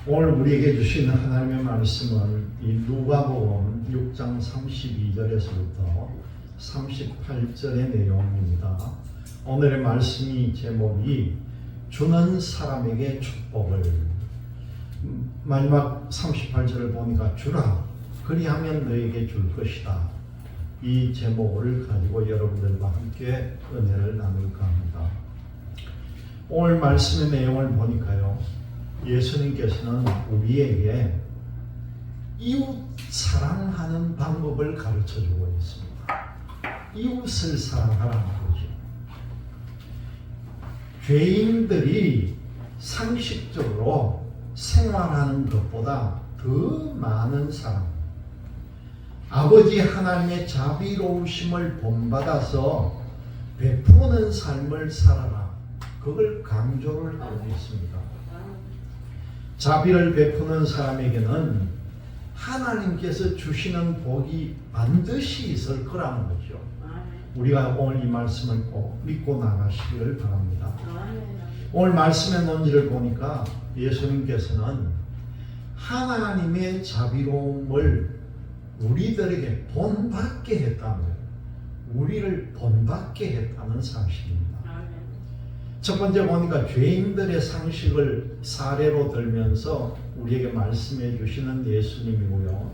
오늘 우리에게 주신 하나님의 말씀은 이 누가복음 6장 32절에서부터 38절의 내용입니다. 오늘의 말씀이 제목이 주는 사람에게 축복을, 마지막 38절을 보니까 주라 그리하면 너에게 줄 것이다. 이 제목을 가지고 여러분들과 함께 은혜를 나눌까 합니다. 오늘 말씀의 내용을 보니까요, 예수님께서는 우리에게 이웃 사랑하는 방법을 가르쳐 주고 있습니다. 이웃을 사랑하라는 거죠. 죄인들이 상식적으로 생활하는 것보다 더 많은 사랑, 아버지 하나님의 자비로우심을 본받아서 베푸는 삶을 살아라, 그걸 강조를 하고 있습니다. 자비를 베푸는 사람에게는 하나님께서 주시는 복이 반드시 있을 거라는 거죠. 우리가 오늘 이 말씀을 꼭 믿고 나가시기를 바랍니다. 오늘 말씀의 논지를 보니까 예수님께서는 하나님의 자비로움을 우리들에게 본받게 했다는 거예요. 우리를 본받게 했다는 사실입니다. 첫 번째 보니까 죄인들의 상식을 사례로 들면서 우리에게 말씀해 주시는 예수님이고요.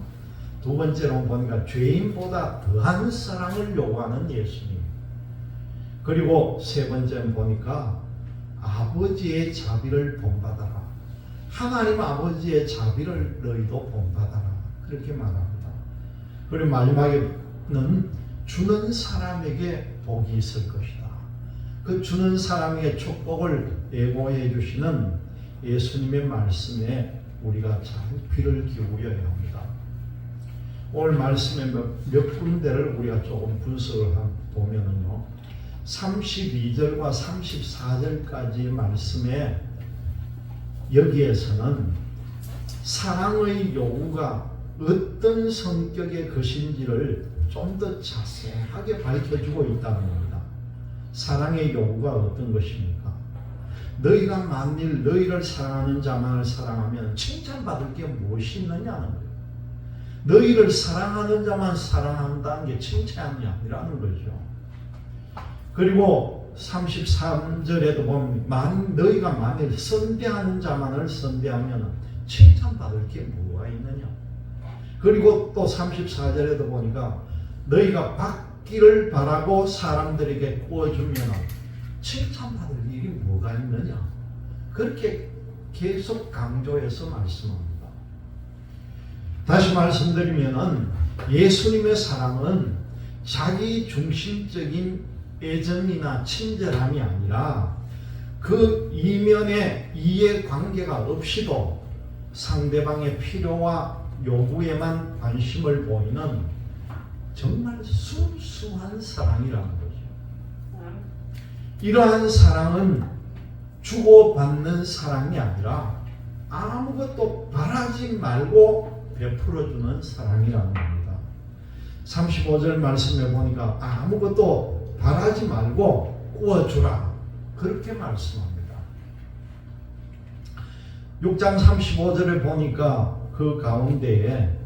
두 번째로 보니까 죄인보다 더한 사랑을 요구하는 예수님. 그리고 세 번째는 보니까 아버지의 자비를 본받아라. 하나님 아버지의 자비를 너희도 본받아라. 그렇게 말합니다. 그리고 마지막에는 주는 사람에게 복이 있을 것이다. 그 주는 사람에게 축복을 예고해 주시는 예수님의 말씀에 우리가 잘 귀를 기울여야 합니다. 오늘 말씀의 몇 군데를 우리가 조금 분석을 보면은요, 32절과 34절까지의 말씀에 여기에서는 사랑의 요구가 어떤 성격의 것인지를 좀 더 자세하게 밝혀주고 있다는 겁니다. 사랑의 요구가 어떤 것입니까? 너희가 만일 너희를 사랑하는 자만을 사랑하면 칭찬받을 게 무엇이 있느냐는 거예요. 너희를 사랑하는 자만 사랑한다는 게 칭찬이 아니라는 거죠. 그리고 33절에도 보면 너희가 만일 선대하는 자만을 선대하면 칭찬받을 게 뭐가 있느냐. 그리고 또 34절에도 보니까 너희가 받기를 바라고 사람들에게 구워주면 칭찬받을 일이 뭐가 있느냐. 그렇게 계속 강조해서 말씀합니다. 다시 말씀드리면 예수님의 사랑은 자기 중심적인 애정이나 친절함이 아니라 그 이면에 이해관계가 없이도 상대방의 필요와 요구에만 관심을 보이는 정말 순수한 사랑이라는 거죠. 이러한 사랑은 주고받는 사랑이 아니라 아무것도 바라지 말고 베풀어주는 사랑이라는 겁니다. 35절 말씀에 보니까 아무것도 바라지 말고 구워주라, 그렇게 말씀합니다. 6장 35절에 보니까 그 가운데에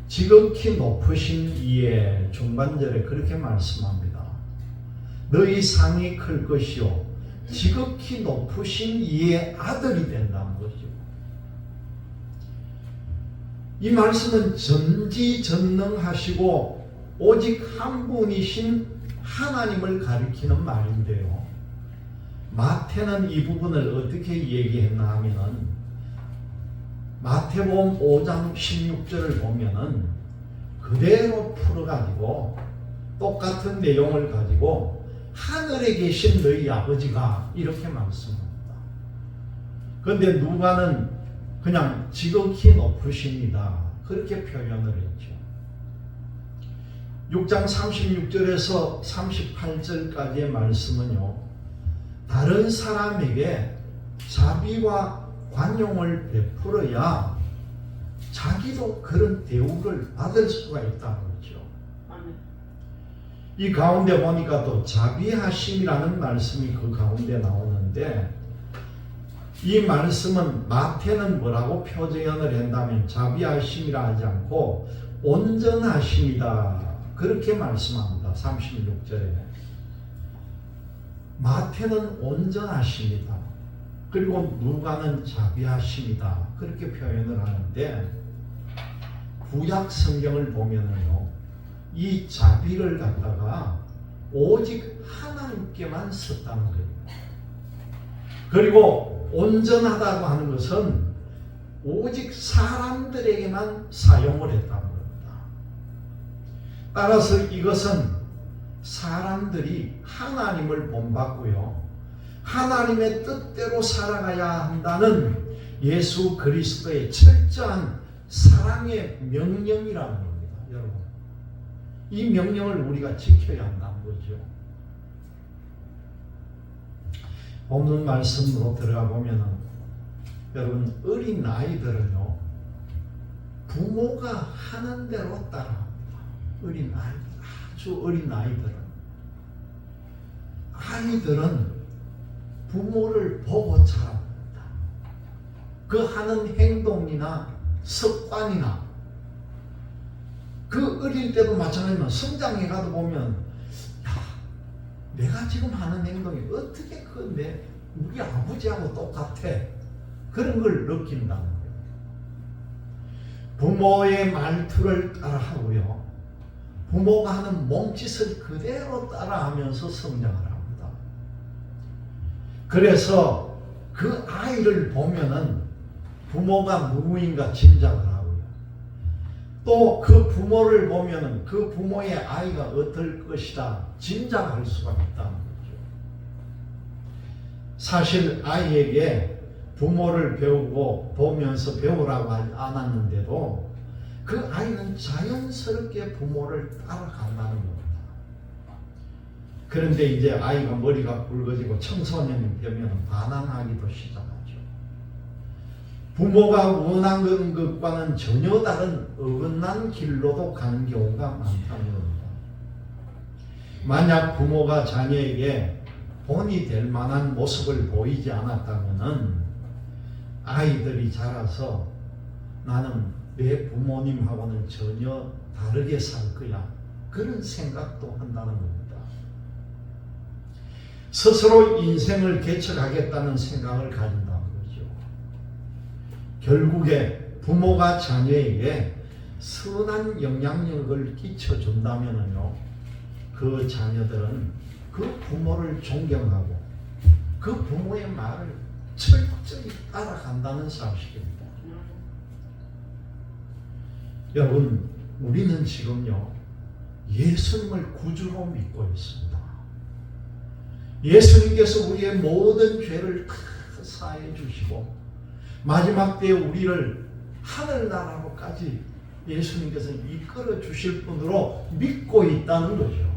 지극히 높으신 이의 중반절에 그렇게 말씀합니다. 너희 상이 클 것이요 지극히 높으신 이의 아들이 된다는 거죠. 이 말씀은 전지전능하시고 오직 한 분이신 하나님을 가리키는 말인데요, 마태는 이 부분을 어떻게 얘기했나 하면은 마태복음 5장 16절을 보면은 그대로 풀어가지고 똑같은 내용을 가지고 하늘에 계신 너희 아버지가 이렇게 말씀합니다. 그런데 누가는 그냥 지극히 높으십니다, 그렇게 표현을 했죠. 6장 36절에서 38절까지의 말씀은요, 다른 사람에게 자비와 관용을 베풀어야 자기도 그런 대우를 받을 수가 있다는 거죠. 이 가운데 보니까 또 자비하심이라는 말씀이 그 가운데 나오는데, 이 말씀은 마태는 뭐라고 표현을 한다면 자비하심이라 하지 않고 온전하심이다 그렇게 말씀합니다. 36절에 마태는 온전하심이다. 그리고 누가는 자비하심이다 그렇게 표현을 하는데 구약 성경을 보면은요 이 자비를 갖다가 오직 하나님께만 썼다는 거예요. 그리고 온전하다고 하는 것은 오직 사람들에게만 사용을 했다는 겁니다. 따라서 이것은 사람들이 하나님을 본받고요 하나님의 뜻대로 살아가야 한다는 예수 그리스도의 철저한 사랑의 명령이라는 겁니다. 여러분 이 명령을 우리가 지켜야 한다는 거죠. 본문 말씀으로 들어가 보면은 여러분 어린 아이들은요 부모가 하는 대로 따라합니다. 어린 아이들, 아주 어린 아이들은 부모를 보고 자랍니다. 그 하는 행동이나 습관이나 그 어릴 때도 마찬가지로 성장해 가도 보면 야, 내가 지금 하는 행동이 어떻게 우리 아버지하고 똑같아 그런 걸 느낀다는 거예요. 부모의 말투를 따라하고요 부모가 하는 몸짓을 그대로 따라하면서 성장을 합니다. 그래서 그 아이를 보면은 부모가 누구인가 짐작을 하고요. 또 그 부모를 보면은 그 부모의 아이가 어떨 것이다 짐작할 수가 있다는 거죠. 사실 아이에게 부모를 배우고 보면서 배우라고 하지 않았는데도 그 아이는 자연스럽게 부모를 따라간다는 겁니다. 그런데 이제 아이가 머리가 굵어지고 청소년이 되면 반항하기도 시작하죠. 부모가 원하는 것과는 전혀 다른 어긋난 길로도 가는 경우가 많다는 겁니다. 만약 부모가 자녀에게 본이 될 만한 모습을 보이지 않았다면은 아이들이 자라서 나는 내 부모님하고는 전혀 다르게 살 거야 그런 생각도 한다는 겁니다. 스스로 인생을 개척하겠다는 생각을 가진다는 거죠. 결국에 부모가 자녀에게 선한 영향력을 끼쳐준다면요 그 자녀들은 그 부모를 존경하고 그 부모의 말을 철저히 따라간다는 사실입니다. 여러분 우리는 지금요 예수님을 구주로 믿고 있습니다. 예수님께서 우리의 모든 죄를 다 사해 주시고 마지막 때에 우리를 하늘나라로까지 예수님께서 이끌어 주실 분으로 믿고 있다는 거죠.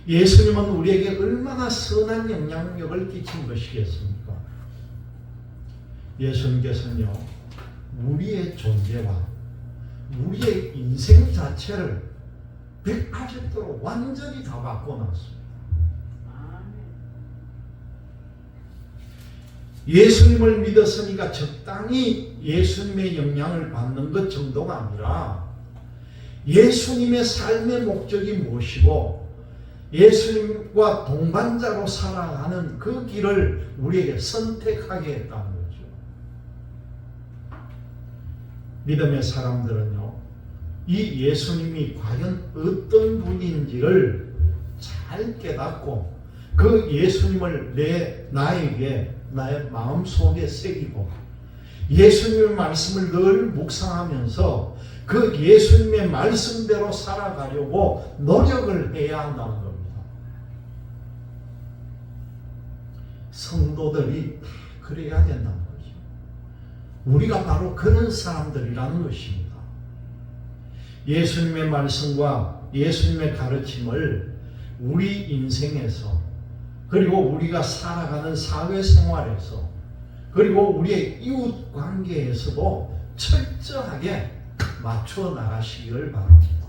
예수님은 우리에게 얼마나 선한 영향력을 끼친 것이겠습니까? 예수님께서는요 우리의 존재와 우리의 인생 자체를 180도로 완전히 다 바꿔놨습니다. 예수님을 믿었으니까 적당히 예수님의 영향을 받는 것 정도가 아니라 예수님의 삶의 목적이 무엇이고 예수님과 동반자로 살아가는 그 길을 우리에게 선택하게 했다는 거죠. 믿음의 사람들은요 이 예수님이 과연 어떤 분인지를 잘 깨닫고 그 예수님을 나에게 나의 마음속에 새기고 예수님의 말씀을 늘 묵상하면서 그 예수님의 말씀대로 살아가려고 노력을 해야 한다는 겁니다. 성도들이 그래야 된다는 거죠. 우리가 바로 그런 사람들이라는 것입니다. 예수님의 말씀과 예수님의 가르침을 우리 인생에서 그리고 우리가 살아가는 사회생활에서 그리고 우리의 이웃 관계에서도 철저하게 맞춰 나가시기를 바랍니다.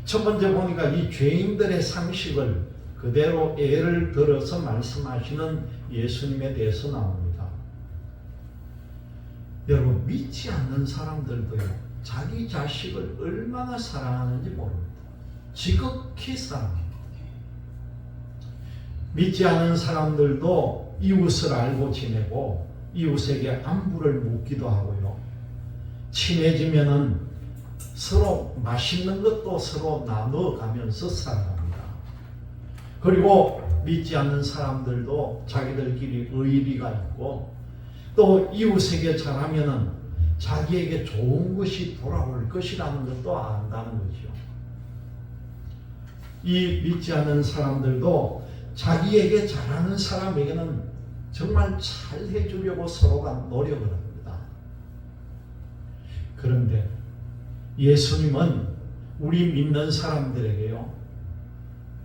첫 번째 보니까 이 죄인들의 상식을 그대로 예를 들어서 말씀하시는 예수님에 대해서 나옵니다. 여러분, 믿지 않는 사람들도요, 자기 자식을 얼마나 사랑하는지 모릅니다. 지극히 사랑합니다. 믿지 않는 사람들도 이웃을 알고 지내고 이웃에게 안부를 묻기도 하고요. 친해지면은 서로 맛있는 것도 서로 나눠가면서 살아갑니다. 그리고 믿지 않는 사람들도 자기들끼리 의리가 있고 또 이웃에게 잘하면은 자기에게 좋은 것이 돌아올 것이라는 것도 안다는 거죠. 이 믿지 않는 사람들도 자기에게 잘하는 사람에게는 정말 잘 해주려고 서로가 노력을 합니다. 그런데 예수님은 우리 믿는 사람들에게요,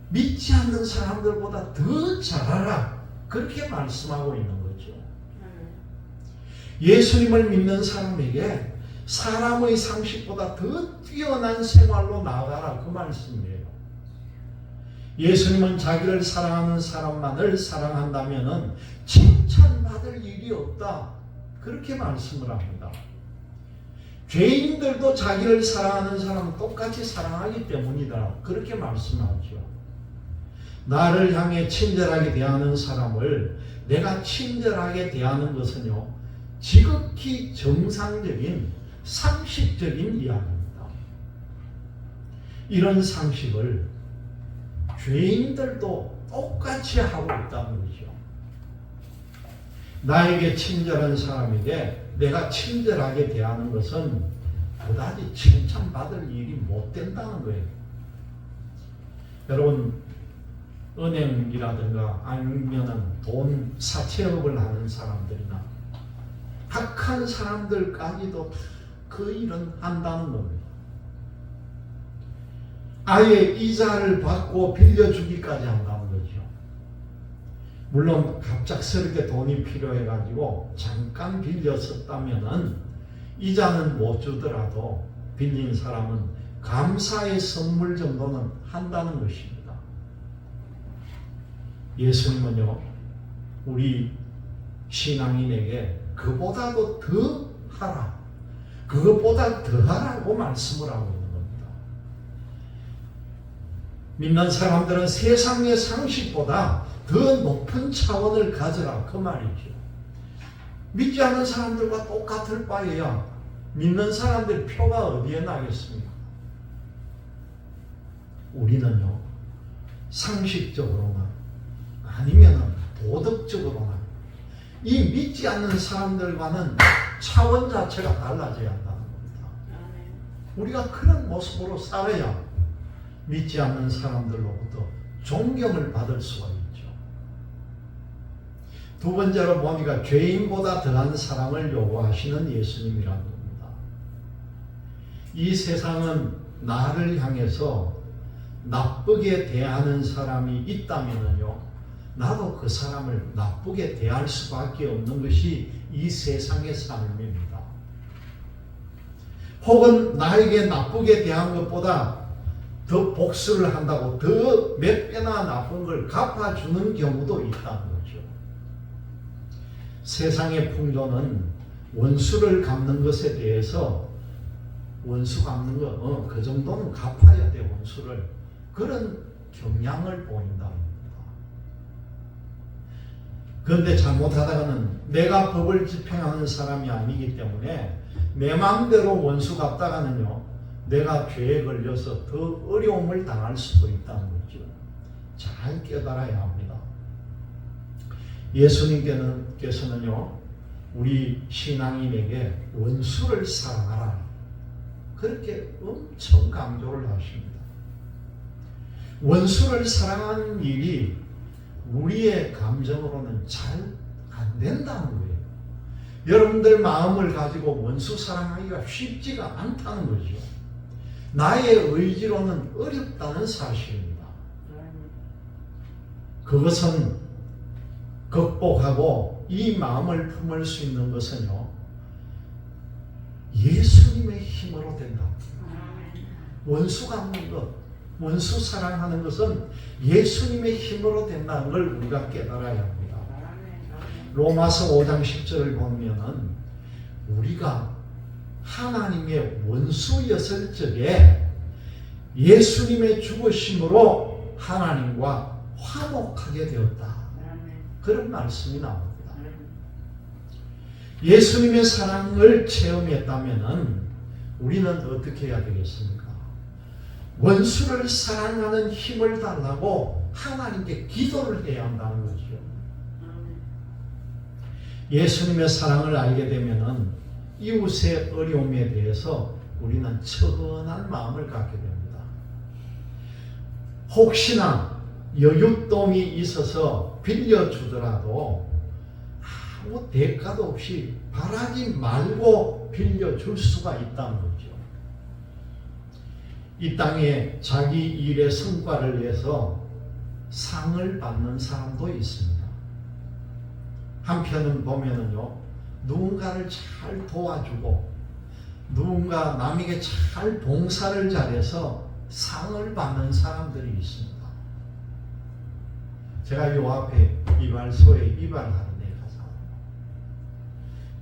믿지 않는 사람들보다 더 잘하라, 그렇게 말씀하고 있는 거죠. 예수님을 믿는 사람에게 사람의 상식보다 더 뛰어난 생활로 나아가라, 그 말씀이에요. 예수님은 자기를 사랑하는 사람만을 사랑한다면은 칭찬받을 일이 없다, 그렇게 말씀을 합니다. 죄인들도 자기를 사랑하는 사람은 똑같이 사랑하기 때문이다, 그렇게 말씀하죠. 나를 향해 친절하게 대하는 사람을 내가 친절하게 대하는 것은요, 지극히 정상적인 상식적인 이야기입니다. 이런 상식을 죄인들도 똑같이 하고 있다는 거죠. 나에게 친절한 사람에게 내가 친절하게 대하는 것은 그다지 칭찬받을 일이 못 된다는 거예요. 여러분, 은행이라든가 아니면은 돈 사채업을 하는 사람들이나 악한 사람들까지도 그 일은 한다는 겁니다. 아예 이자를 받고 빌려주기까지 한다는 거죠. 물론 갑작스럽게 돈이 필요해가지고 잠깐 빌렸었다면은 이자는 못 주더라도 빌린 사람은 감사의 선물 정도는 한다는 것입니다. 예수님은요, 우리 신앙인에게 그보다도 더 하라, 그것보다 더 하라고 말씀을 하고 있는 겁니다. 믿는 사람들은 세상의 상식보다 더 높은 차원을 가져라, 그 말이죠. 믿지 않는 사람들과 똑같을 바에야 믿는 사람들 표가 어디에 나겠습니까? 우리는요, 상식적으로나 아니면 도덕적으로나 이 믿지 않는 사람들과는 차원 자체가 달라져야 한다는 겁니다. 우리가 그런 모습으로 살아야 믿지 않는 사람들로부터 존경을 받을 수가 있죠. 두 번째로 보니까 죄인보다 더한 사랑을 요구하시는 예수님이라는 겁니다. 이 세상은 나를 향해서 나쁘게 대하는 사람이 있다면요, 나도 그 사람을 나쁘게 대할 수밖에 없는 것이 이 세상의 삶입니다. 혹은 나에게 나쁘게 대한 것보다 더 복수를 한다고 더 몇 배나 나쁜 걸 갚아주는 경우도 있다는 거죠. 세상의 풍조는 원수를 갚는 것에 대해서 원수 갚는 거, 그 정도는 갚아야 돼, 원수를. 그런 경향을 보인다. 그런데 잘못하다가는 내가 법을 집행하는 사람이 아니기 때문에 내 마음대로 원수 갚다가는요, 내가 죄에 걸려서 더 어려움을 당할 수도 있다는 거죠. 잘 깨달아야 합니다. 예수님께서는요, 우리 신앙인에게 원수를 사랑하라, 그렇게 엄청 강조를 하십니다. 원수를 사랑하는 일이 우리의 감정으로는 잘 안 된다는 거예요. 여러분들 마음을 가지고 원수 사랑하기가 쉽지가 않다는 거죠. 나의 의지로는 어렵다는 사실입니다. 그것은 극복하고 이 마음을 품을 수 있는 것은요, 예수님의 힘으로 된다. 원수 갚는 것, 원수 사랑하는 것은 예수님의 힘으로 된다는 걸 우리가 깨달아야 합니다. 로마서 5장 10절을 보면은 우리가 하나님의 원수였을 적에 예수님의 죽으심으로 하나님과 화목하게 되었다. 그런 말씀이 나옵니다. 예수님의 사랑을 체험했다면 우리는 어떻게 해야 되겠습니까? 원수를 사랑하는 힘을 달라고 하나님께 기도를 해야 한다는 거죠. 예수님의 사랑을 알게 되면 이웃의 어려움에 대해서 우리는 처근한 마음을 갖게 됩니다. 혹시나 여윳돈이 있어서 빌려주더라도 아무 대가도 없이 바라지 말고 빌려줄 수가 있다는 거죠. 이 땅에 자기 일의 성과를 위해서 상을 받는 사람도 있습니다. 한편은 보면은요, 누군가를 잘 도와주고 누군가 남에게 잘 봉사를 잘해서 상을 받는 사람들이 있습니다. 제가 요 앞에 이발소에 이발하는 데 가서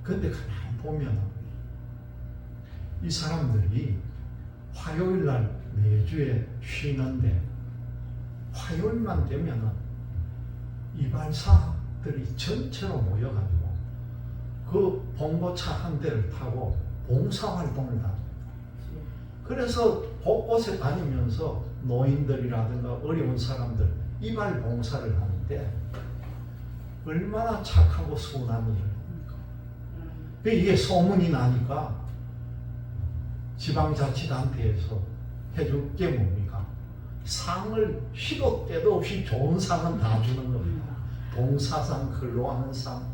근데 가만히 보면 이 사람들이 화요일날 매주에 쉬는데 화요일만 되면은 이발사들이 전체로 모여가지고 그 봉고차 한 대를 타고 봉사활동을 합니다. 그래서 곳곳에 다니면서 노인들이라든가 어려운 사람들 이발 봉사를 하는데 얼마나 착하고 순한 일입니까? 이게 소문이 나니까 지방자치단체에서 해줄 게 뭡니까? 상을 시도 때도 없이 좋은 상은 다 주는 겁니다. 봉사상, 근로하는 상.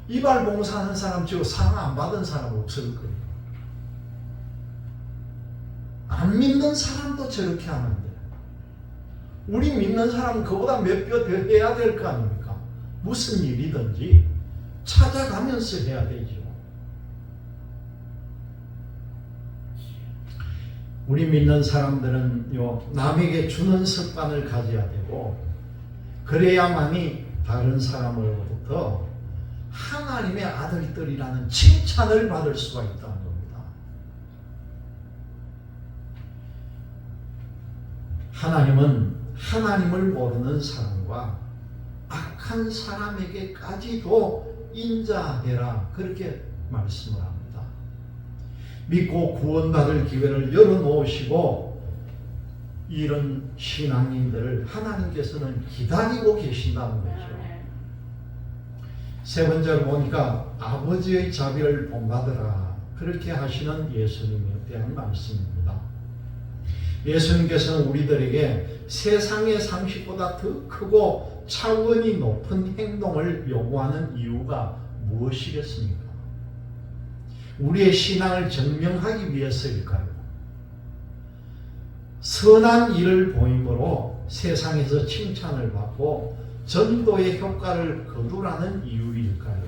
이발 봉사하는 사람 치고 상 안 받은 사람 없을 거예요. 안 믿는 사람도 저렇게 하는데 우리 믿는 사람은 그보다 몇 배 더 해야 될 거 아닙니까? 무슨 일이든지 찾아가면서 해야 되죠. 우리 믿는 사람들은요, 남에게 주는 습관을 가져야 되고 그래야만이 다른 사람으로부터 하나님의 아들들이라는 칭찬을 받을 수가 있다는 겁니다. 하나님은 하나님을 모르는 사람과 악한 사람에게까지도 인자해라 그렇게 말씀을 합니다. 믿고 구원받을 기회를 열어놓으시고 이런 신앙인들을 하나님께서는 기다리고 계신다는 거죠. 세 번째로 보니까 아버지의 자비를 본받으라 그렇게 하시는 예수님에 대한 말씀입니다. 예수님께서는 우리들에게 세상의 상식보다 더 크고 차원이 높은 행동을 요구하는 이유가 무엇이겠습니까? 우리의 신앙을 증명하기 위해서일까요? 선한 일을 보임으로 세상에서 칭찬을 받고 전도의 효과를 거두라는 이유일까요?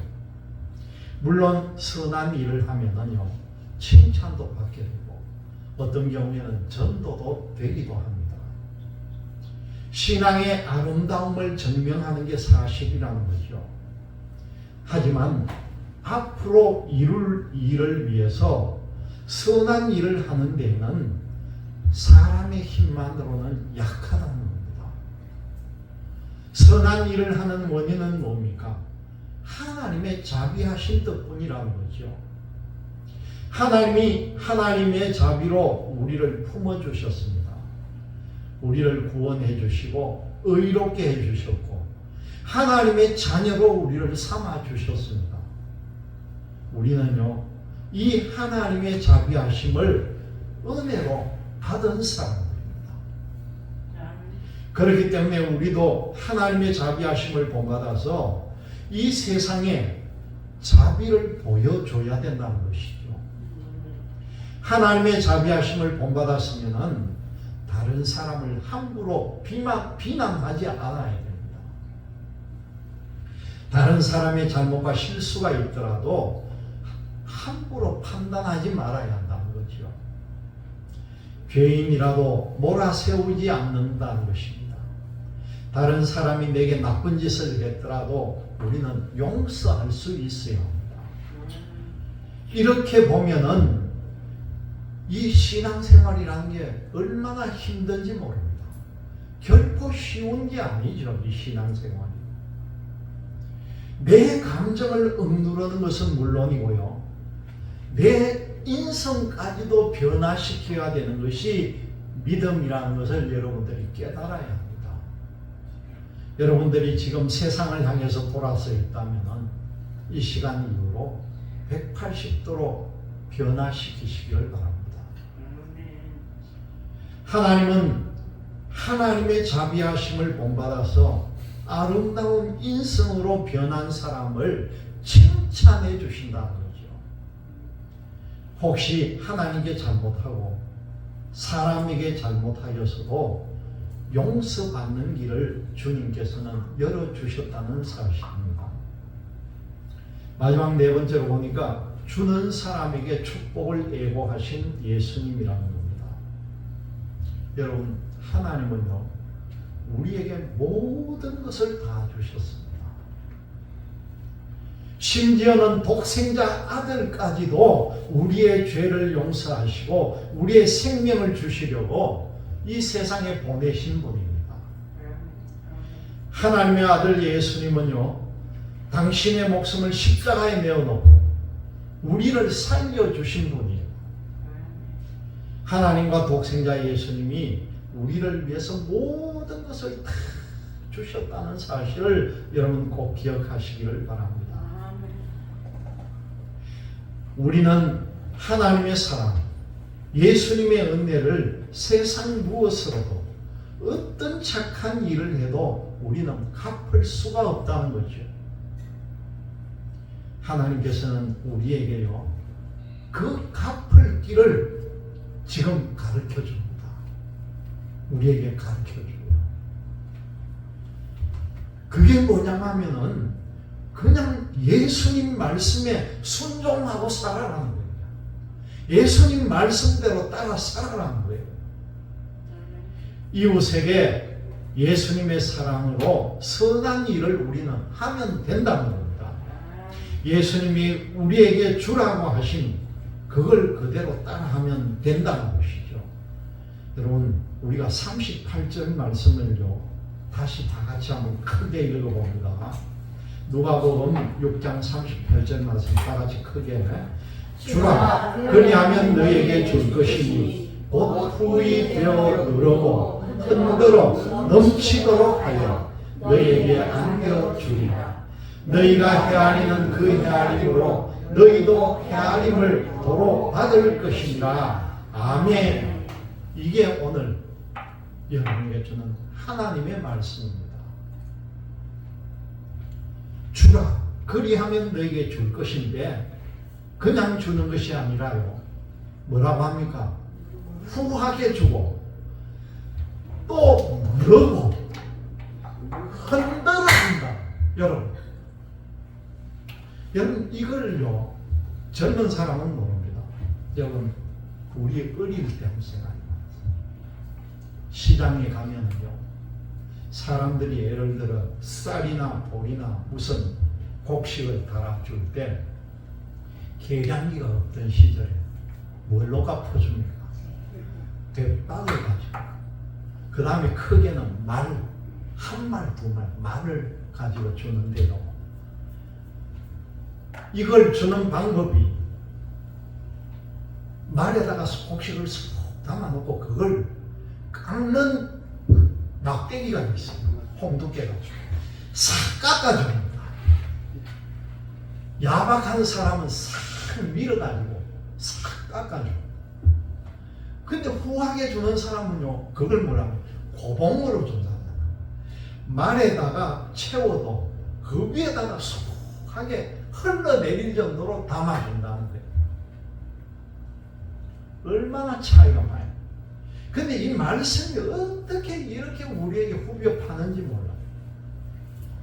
물론 선한 일을 하면은요, 칭찬도 받게 되고 어떤 경우에는 전도도 되기도 합니다. 신앙의 아름다움을 증명하는 게 사실이라는 거죠. 하지만 앞으로 이룰 일을 위해서 선한 일을 하는 데에는 사람의 힘만으로는 약하다는 겁니다. 선한 일을 하는 원인은 뭡니까? 하나님의 자비하신 덕분이라는 거죠. 하나님이 하나님의 자비로 우리를 품어주셨습니다. 우리를 구원해 주시고 의롭게 해 주셨고 하나님의 자녀로 우리를 삼아 주셨습니다. 우리는요, 이 하나님의 자비하심을 은혜로 받은 사람들입니다. 그렇기 때문에 우리도 하나님의 자비하심을 본받아서 이 세상에 자비를 보여줘야 된다는 것이죠. 하나님의 자비하심을 본받았으면 다른 사람을 함부로 비난하지 않아야 됩니다. 다른 사람의 잘못과 실수가 있더라도 함부로 판단하지 말아야 한다는 거죠. 죄인이라도 몰아세우지 않는다는 것입니다. 다른 사람이 내게 나쁜 짓을 했더라도 우리는 용서할 수 있어야 합니다. 이렇게 보면은 이 신앙생활이라는 게 얼마나 힘든지 모릅니다. 결코 쉬운 게 아니죠, 이 신앙생활이. 내 감정을 억누르는 것은 물론이고요, 내 인성까지도 변화시켜야 되는 것이 믿음이라는 것을 여러분들이 깨달아야 합니다. 여러분들이 지금 세상을 향해서 돌아서 있다면 이 시간 이후로 180도로 변화시키시기를 바랍니다. 하나님은 하나님의 자비하심을 본받아서 아름다운 인성으로 변한 사람을 칭찬해 주신다는 거죠. 혹시 하나님께 잘못하고 사람에게 잘못하여서도 용서받는 길을 주님께서는 열어주셨다는 사실입니다. 마지막 네 번째로 보니까 주는 사람에게 축복을 예고하신 예수님이라는 겁니다. 여러분, 하나님은요, 우리에게 모든 것을 다 주셨습니다. 심지어는 독생자 아들까지도 우리의 죄를 용서하시고 우리의 생명을 주시려고 이 세상에 보내신 분입니다. 하나님의 아들 예수님은요, 당신의 목숨을 십자가에 내어놓고 우리를 살려주신 분이에요. 하나님과 독생자 예수님이 우리를 위해서 모든 것을 다 주셨다는 사실을 여러분 꼭 기억하시기를 바랍니다. 우리는 하나님의 사랑, 예수님의 은혜를 세상 무엇으로도 어떤 착한 일을 해도 우리는 갚을 수가 없다는 거죠. 하나님께서는 우리에게요, 그 갚을 길을 지금 가르쳐 줍니다. 우리에게 가르쳐 줘요. 그게 뭐냐면은 그냥 예수님 말씀에 순종하고 살아라는 거예요. 예수님 말씀대로 따라 살아라는 거예요. 이웃에게 예수님의 사랑으로 선한 일을 우리는 하면 된다는 겁니다. 예수님이 우리에게 주라고 하신 그걸 그대로 따라하면 된다는 것이죠. 여러분, 우리가 38절 말씀을요, 다시 다 같이 한번 크게 읽어봅니다. 누가복음 6장 38절 말씀 다 같이 크게. 주라, 그리하면 너에게 줄 것이니 곧 후히 되어 누르고 흔들어 넘치도록 하여 너에게 안겨주리라. 너희가 헤아리는 그 헤아림으로 너희도 헤아림을 도로 받을 것이니라. 아멘. 이게 오늘 여러분에게 주는 하나님의 말씀입니다. 주라, 그리하면 너에게 줄 것인데 그냥 주는 것이 아니라요, 뭐라고 합니까? 후하게 주고 또 물고 흔들어 준다. 여러분 이걸요, 젊은 사람은 모릅니다. 여러분, 우리 어릴 때 한번 생각해봐요. 시장에 가면은요, 사람들이 예를 들어 쌀이나 보리나 무슨 곡식을 달아줄 때 계량기가 없던 시절에 뭘로 갚아줍니까? 대박을 가지고, 그 다음에 크게는 말, 한 말, 두 말, 말을 가지고 주는데요, 이걸 주는 방법이 말에다가 곡식을 쏙 담아놓고 그걸 깎는 막대기가 있어요. 홍두깨가 싹 깎아줍니다. 야박한 사람은 싹 밀어가지고 싹 깎아줘요. 근데 후하게 주는 사람은요, 그걸 뭐라고? 고봉으로 준다잖아. 말에다가 채워도 그 위에다가 속하게 흘러내릴 정도로 담아준다는 거예요. 얼마나 차이가 많아요. 근데 이 말씀이 어떻게 이렇게 우리에게 후벼 파는지 몰라요.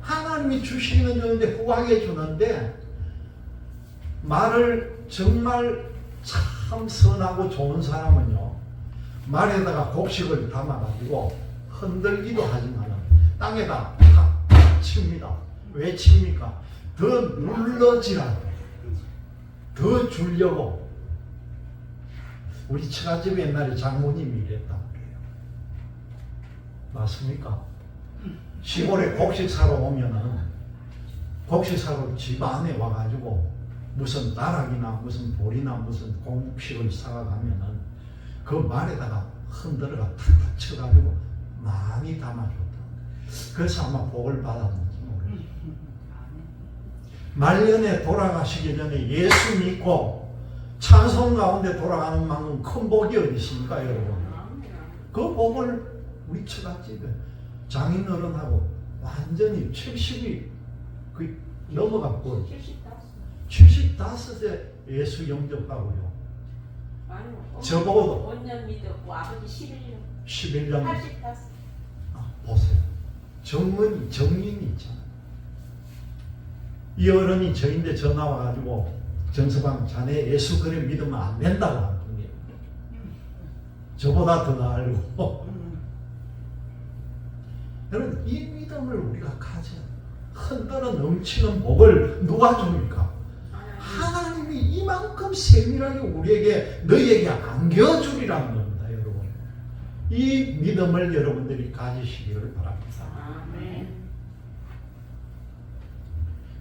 하나님이 주시기는 주는데 후하게 주는데, 말을 정말 참 선하고 좋은 사람은요, 말에다가 곡식을 담아가지고 흔들기도 하지만 땅에다 탁 칩니다. 왜 칩니까? 더 눌러지라고, 더 주려고. 우리 처갓집 옛날에 장모님이 이랬단 말이에요. 맞습니까? 시골에 곡식 사러 오면은 곡식 사러 집 안에 와가지고 무슨 나락이나 무슨 보리나 무슨 곡식을 사가면은 그 말에다가 흔들어가 탁탁 쳐가지고 많이 담아줬다. 그래서 아마 복을 받았는지 모르겠어요. 말년에 돌아가시기 전에 예수 믿고 찬송 가운데 돌아가는 만큼 큰 복이 어디 있습니까, 여러분? 그 복을 우리 처갓집에 장인어른하고 완전히 70이 넘어갔고 75세 예수 영접하고요. 저보고도 5년 믿었고 아버지 11년 85. 보세요. 정인이 있잖아요. 이 어른이 저인데 전화 와가지고 정서방 자네 예수 그래 믿으면 안 된다고 하는 거예요. 저보다 더 알고. 여러분 이 믿음을 우리가 가져야 돼요. 흔들어 넘치는 복을 누가 줍니까? 하나님이 이만큼 세밀하게 우리에게 너희에게 안겨주리라는 겁니다. 여러분 이 믿음을 여러분들이 가지시기를 바랍니다.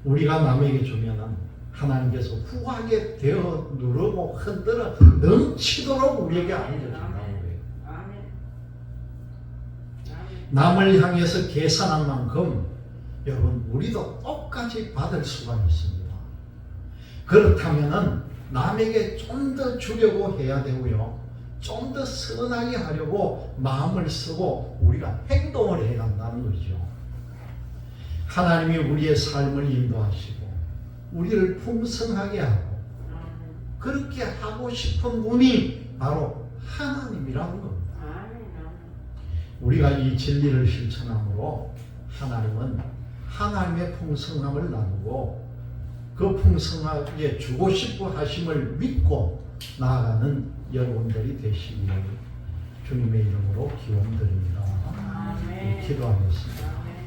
우리가 남에게 주면은 하나님께서 후하게 되어 누르고 흔들어 넘치도록 우리에게 안겨준다는 거예요. 남을 향해서 계산한 만큼 여러분 우리도 똑같이 받을 수가 있습니다. 그렇다면은 남에게 좀 더 주려고 해야 되고요. 좀 더 선하게 하려고 마음을 쓰고 우리가 행동을 해야 한다는 거죠. 하나님이 우리의 삶을 인도하시고 우리를 풍성하게 하고 그렇게 하고 싶은 분이 바로 하나님이라는 겁니다. 우리가 이 진리를 실천함으로 하나님은 하나님의 풍성함을 나누고 그 풍성하게 주고 싶어 하심을 믿고 나아가는 여러분들이 되시기를 주님의 이름으로 기원드립니다. 기도하겠습니다.